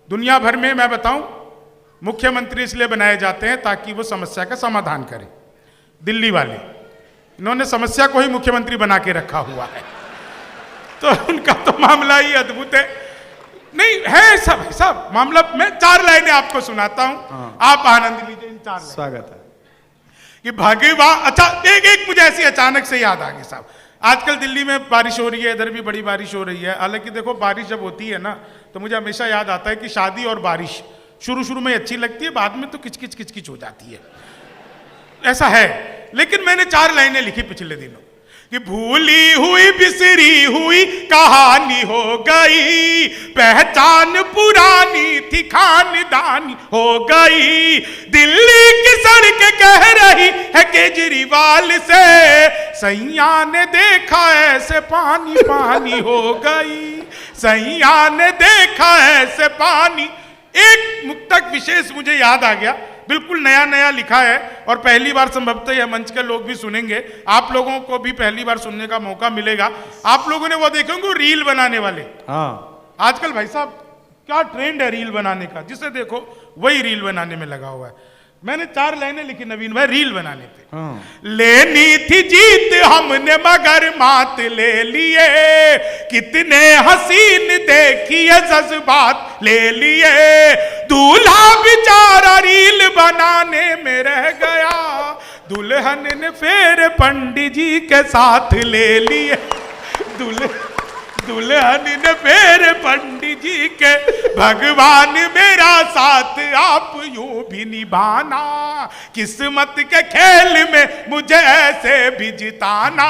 दुनिया भर में मैं बताऊं, मुख्यमंत्री इसलिए बनाए जाते हैं ताकि वो समस्या का समाधान करें। दिल्ली वाले, इन्होंने समस्या को ही मुख्यमंत्री बना के रखा हुआ है, तो उनका तो मामला ही अद्भुत है। नहीं है सब मामला। मैं 4 लाइनें आपको सुनाता हूं, आप आनंद लीजिए इन 4 लाइनें। स्वागत है। कि भगवान, अच्छा एक मुझे ऐसी अचानक से याद आ गई साहब, आजकल दिल्ली में बारिश हो रही है, इधर भी बड़ी बारिश हो रही है। हालांकि देखो, बारिश जब होती है ना तो मुझे हमेशा याद आता है कि शादी और बारिश शुरू में अच्छी लगती है, बाद में तो किचकिच हो जाती है, ऐसा है। लेकिन मैंने 4 लाइनें लिखी पिछले दिनों कि भूली हुई बिसरी हुई कहानी हो गई, पहचान पुरानी थी खानदानी हो गई, दिल्ली की सड़क कह रही है केजरीवाल से, सैया ने देखा ऐसे पानी पानी हो गई, सैया ने देखा ऐसे पानी। एक मुक्तक विशेष मुझे याद आ गया, बिल्कुल नया लिखा है और पहली बार संभवतः यह मंच के लोग भी सुनेंगे, आप लोगों को भी पहली बार सुनने का मौका मिलेगा। आप लोगों ने वो देखे होंगे रील बनाने वाले। हाँ, आजकल भाई साहब क्या ट्रेंड है रील बनाने का, जिसे देखो वही रील बनाने में लगा हुआ है। मैंने 4 लाइनें लिखी नवीन भाई रील बनाने पे। लेनी थी जीत हमने मगर मात ले लिए, कितने हसीन देखिए जज्बात ले लिए, दूल्हा बेचारा रील बनाने में रह गया, दुल्हन ने फिर पंडित जी के साथ ले लिए, दुल्हन ने फिर पंडित जी के, भगवान मेरा साथ आप यूं भी निभाना, किस्मत के खेल में मुझे ऐसे भी जिताना,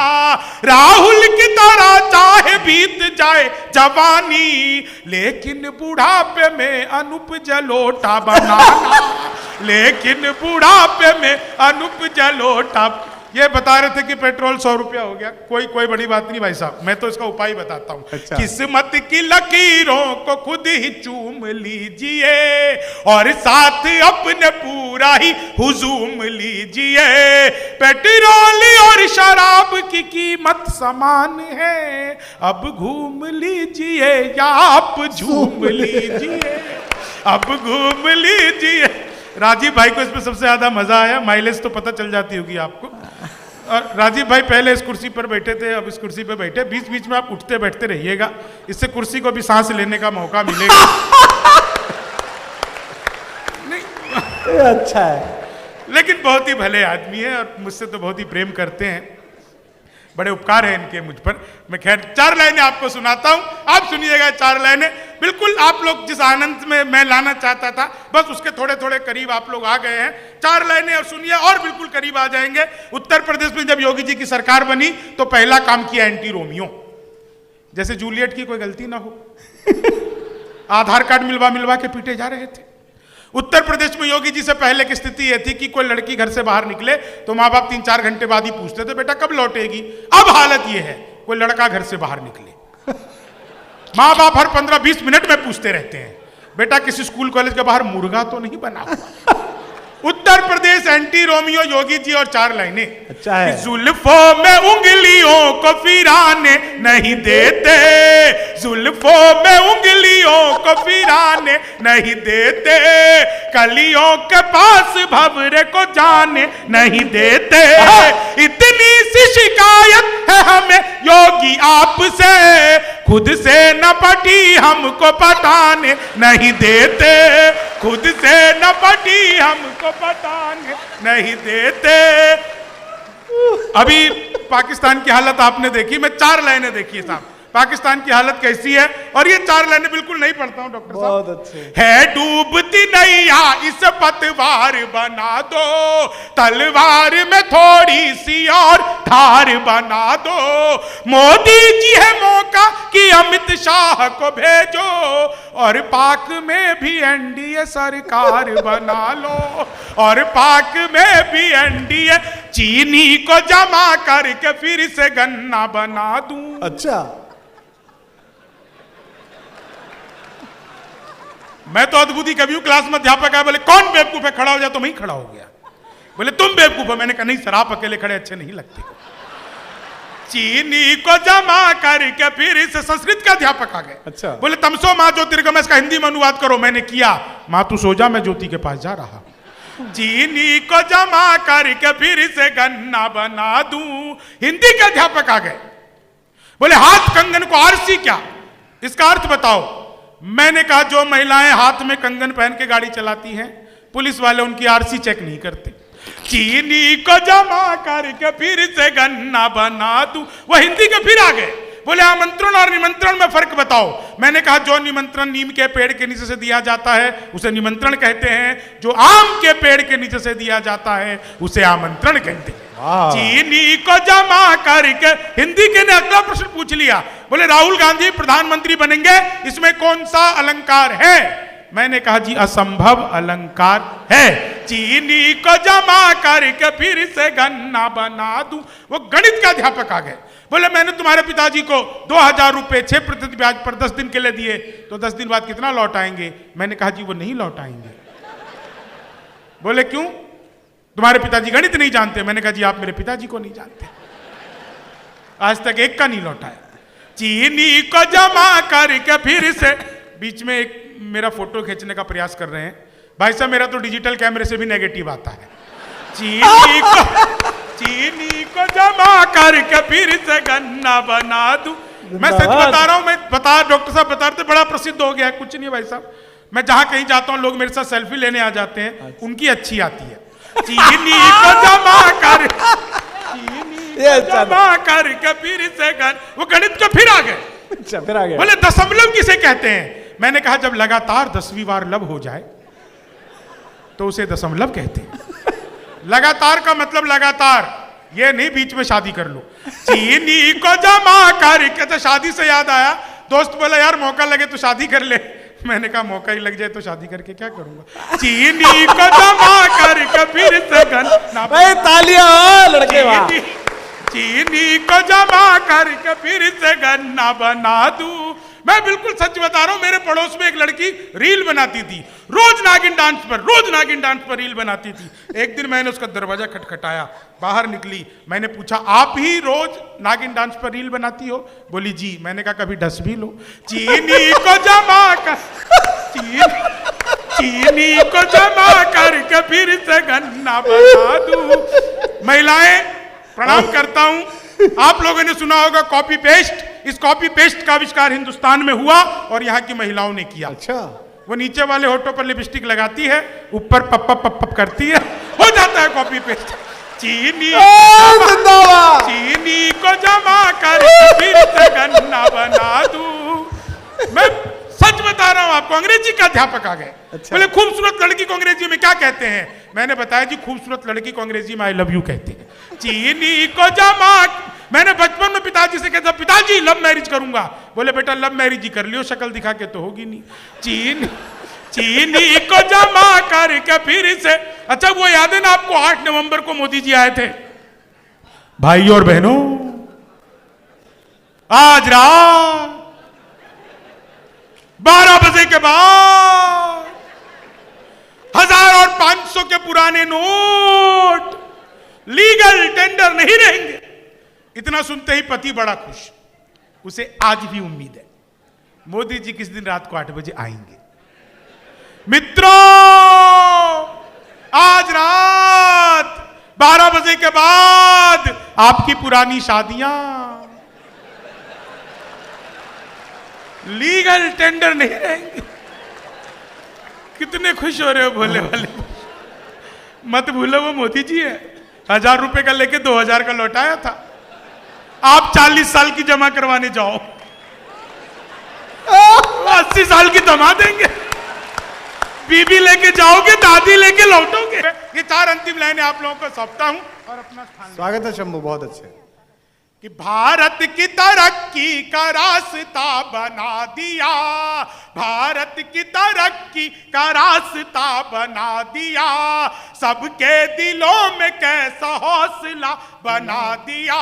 राहुल की तरह चाहे बीत जाए जवानी, लेकिन बुढ़ापे में अनूप जलोटा बनाना, लेकिन बुढ़ापे में अनूप जलोटा। ये बता रहे थे कि पेट्रोल 100 रुपया हो गया, कोई बड़ी बात नहीं भाई साहब, मैं तो इसका उपाय बताता हूँ। अच्छा। किस्मत की लकीरों को खुद ही चूम लीजिए और साथ अपने पूरा ही हुजूम लीजिए, पेट्रोल और शराब की कीमत समान है, अब घूम लीजिए या आप झूम लीजिए, अब घूम लीजिए। राजीव भाई को इसमें सबसे ज्यादा मजा आया, माइलेज तो पता चल जाती होगी आपको। और राजीव भाई पहले इस कुर्सी पर बैठे थे, अब इस कुर्सी पर बैठे, बीच बीच में आप उठते बैठते रहिएगा, इससे कुर्सी को भी सांस लेने का मौका मिलेगा। नहीं अच्छा है, लेकिन बहुत ही भले आदमी है और मुझसे तो बहुत ही प्रेम करते हैं, बड़े उपकार है इनके मुझ पर। मैं खैर 4 लाइनें आपको सुनाता हूं, आप सुनिएगा 4 लाइनें। बिल्कुल आप लोग जिस आनंद में मैं लाना चाहता था, बस उसके थोड़े करीब आप लोग आ गए हैं। 4 लाइनें और सुनिए और बिल्कुल करीब आ जाएंगे। उत्तर प्रदेश में जब योगी जी की सरकार बनी तो पहला काम किया एंटी रोमियो, जैसे जूलियट की कोई गलती ना हो, आधार कार्ड मिलवा के पीटे जा रहे थे। उत्तर प्रदेश में योगी जी से पहले की स्थिति यह थी कि कोई लड़की घर से बाहर निकले तो माँ बाप 3-4 घंटे बाद ही पूछते थे बेटा कब लौटेगी। अब हालत यह है, कोई लड़का घर से बाहर निकले, माँ बाप हर 15-20 मिनट में पूछते रहते हैं बेटा किसी स्कूल कॉलेज के बाहर मुर्गा तो नहीं बना हुआ। उत्तर प्रदेश एंटी रोमियो योगी जी और 4 लाइनें। अच्छा है। जुल्फों में उंगलियों को फिराने नहीं देते, जुल्फों में उंगलियों को फिराने नहीं देते, कलियों के पास भंवरे को जाने नहीं देते, इतनी सी शिकायत है हमें योगी आपसे, खुद से न पटी हमको पटाने नहीं देते, खुद से न पटी हमको पटाने नहीं देते। अभी पाकिस्तान की हालत आपने देखी, मैं 4 लाइनें देखी साहब, पाकिस्तान की हालत कैसी है, और ये 4 लाइनें बिल्कुल नहीं पढ़ता हूं डॉक्टर साहब। बहुत अच्छे। है डूबती नैया इस पतवार बना दो, तलवार में थोड़ी सी और धार बना दो, मोदी जी है मौका कि अमित शाह को भेजो, और पाक में भी एनडीए सरकार बना लो, और पाक में भी एनडीए चीनी को जमा करके फिर से गन्ना बना दूं। अच्छा, मैं तो अद्भुत ही कभी हूं, क्लास में अध्यापक आए बोले कौन बेवकूफ है, खड़ा हो जाए, तो मैं ही खड़ा हो गया। बोले तुम बेवकूफ हो, मैंने कहा नहीं सर आप अकेले खड़े अच्छे नहीं लगते। चीनी को जमा करके फिर इस संस्कृत का अध्यापक आ गए। अच्छा। बोले तमसो माँ ज्योतिर्गमय, इसका हिंदी में अनुवाद करो। मैंने किया। माँ तू सो जा, मैं ज्योति के पास जा रहा। चीनी को जमा करके फिर इसे गन्ना बना दूं, हिंदी के अध्यापक आ गए। बोले हाथ कंगन को आरसी क्या, इसका अर्थ बताओ। मैंने कहा जो महिलाएं हाथ में कंगन पहन के गाड़ी चलाती हैं, पुलिस वाले उनकी आरसी चेक नहीं करते। चीनी को जमा करके फिर से गन्ना बना दूं, वो हिंदी के फिर आ गए। बोले आमंत्रण और निमंत्रण में फर्क बताओ। मैंने कहा जो निमंत्रण नीम के पेड़ के नीचे से दिया जाता है उसे निमंत्रण कहते हैं, जो आम के पेड़ के नीचे से दिया जाता है उसे आमंत्रण कहते हैं। चीनी को जमा करके, हिंदी के ने अगला प्रश्न पूछ लिया। बोले राहुल गांधी प्रधानमंत्री बनेंगे, इसमें कौन सा अलंकार है? मैंने कहा जी असंभव अलंकार है। चीनी को जमा करके फिर से गन्ना बना दूं, वो गणित का अध्यापक आ गए। बोले मैंने तुम्हारे पिताजी को 2000 रुपए 6% ब्याज पर 10 दिन के लिए दिए, तो 10 दिन बाद कितना लौट आएंगे? मैंने कहा जी वो नहीं लौट आएंगे। बोले क्यों? तुम्हारे पिताजी गणित नहीं जानते। मैंने कहा जी आप मेरे पिताजी को नहीं जानते, आज तक एक का नहीं लौटा है। चीनी को जमा करके फिर से, बीच में एक मेरा फोटो खींचने का प्रयास कर रहे हैं भाई साहब, मेरा तो डिजिटल कैमरे से भी नेगेटिव आता है। चीनी को जमा करके फिर से गन्ना बना दूं। मैं सच बता रहा हूं, मैं बता, डॉक्टर साहब बता रहे थे, बड़ा प्रसिद्ध हो गया है। कुछ नहीं भाई साहब, मैं जहां कहीं जाता हूं लोग मेरे साथ सेल्फी लेने आ जाते हैं, उनकी अच्छी आती है। चीनी को जमा कर, जमा करके फिर से वो गणित के फिर आ गए। अच्छा, फिर आ गए। बोले दशमलव किसे कहते हैं? मैंने कहा जब लगातार 10वीं बार लब हो जाए तो उसे दशमलव कहते हैं। लगातार का मतलब लगातार, ये नहीं बीच में शादी कर लो। चीनी को जमा करके, तो शादी से याद आया, दोस्त बोला यार मौका लगे तो शादी कर ले। मैंने कहा मौका ही लग जाए तो शादी करके क्या करूंगा। चीनी को जमा करके फिर से गन्ना, तालियां लड़के वाह। चीनी को जमा करके फिर से गन्ना बना दूं। मैं बिल्कुल सच बता रहा हूं, मेरे पड़ोस में एक लड़की रील बनाती थी, रोज नागिन डांस पर रील बनाती थी। एक दिन मैंने उसका दरवाजा खटखटाया, बाहर निकली। मैंने पूछा आप ही रोज नागिन डांस पर रील बनाती हो? बोली जी। मैंने कहा कभी डस भी लो। चीनी को जमा कर, चीनी को जमा करके फिर से गन्ना बना दूं। महिलाएं प्रणाम करता हूं। आप लोगों ने सुना होगा कॉपी पेस्ट, इस कॉपी पेस्ट का आविष्कार हिंदुस्तान में हुआ और यहाँ की महिलाओं ने किया। अच्छा। वो नीचे वाले होठों पर लिपस्टिक लगाती है, ऊपर पप पप पप करती है, हो जाता है कॉपी पेस्ट। चीनी को जमा कर फिर से गन्ना बना दूं। मैं सच बता रहा हूं आपको, अंग्रेजी का अध्यापक आ गए। अच्छा। बोले खूबसूरत लड़की को अंग्रेजी में क्या कहते हैं? मैंने बताया जी खूबसूरत लड़की को अंग्रेजी में आई लव यू कहते हैं। चीनी को जमा, मैंने बचपन में पिताजी से कहता पिताजी लव मैरिज करूंगा। बोले बेटा लव मैरिज ही कर लियो, शक्ल दिखा के तो होगी नहीं। चीनी को जमा करके फिर से, अच्छा वो याद है ना आपको 8 नवंबर को मोदी जी आए थे? भाई और बहनों, आज रात 12 बजे के बाद 1000 और 500 के पुराने नोट लीगल टेंडर नहीं रहेंगे। इतना सुनते ही पति बड़ा खुश। उसे आज भी उम्मीद है मोदी जी किस दिन रात को 8 बजे आएंगे। मित्रों, आज रात 12 बजे के बाद आपकी पुरानी शादियां लीगल टेंडर नहीं रहेंगे। कितने खुश हो रहे हो भोले वाले। मत भूलो वो मोदी जी है, 1000 रुपए का लेके 2000 का लौटाया था। आप 40 साल की जमा करवाने जाओ, 80 साल की जमा देंगे। बीबी लेके जाओगे, दादी लेके लौटोगे। ये 4 अंतिम लाइनें आप लोगों को सौंपता हूं और अपना स्थान। स्वागत है शंभू, बहुत अच्छे। कि भारत की तरक्की का रास्ता बना दिया, भारत की तरक्की का रास्ता बना दिया, सबके दिलों में कैसा हौसला बना दिया।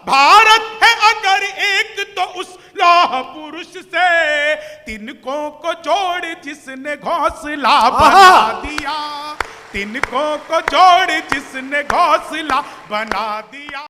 भारत है अगर एक तो उस लौह पुरुष से, तिनकों को जोड़ जिसने घोंसला बना दिया, तिनकों को जोड़ जिसने घोंसला बना दिया।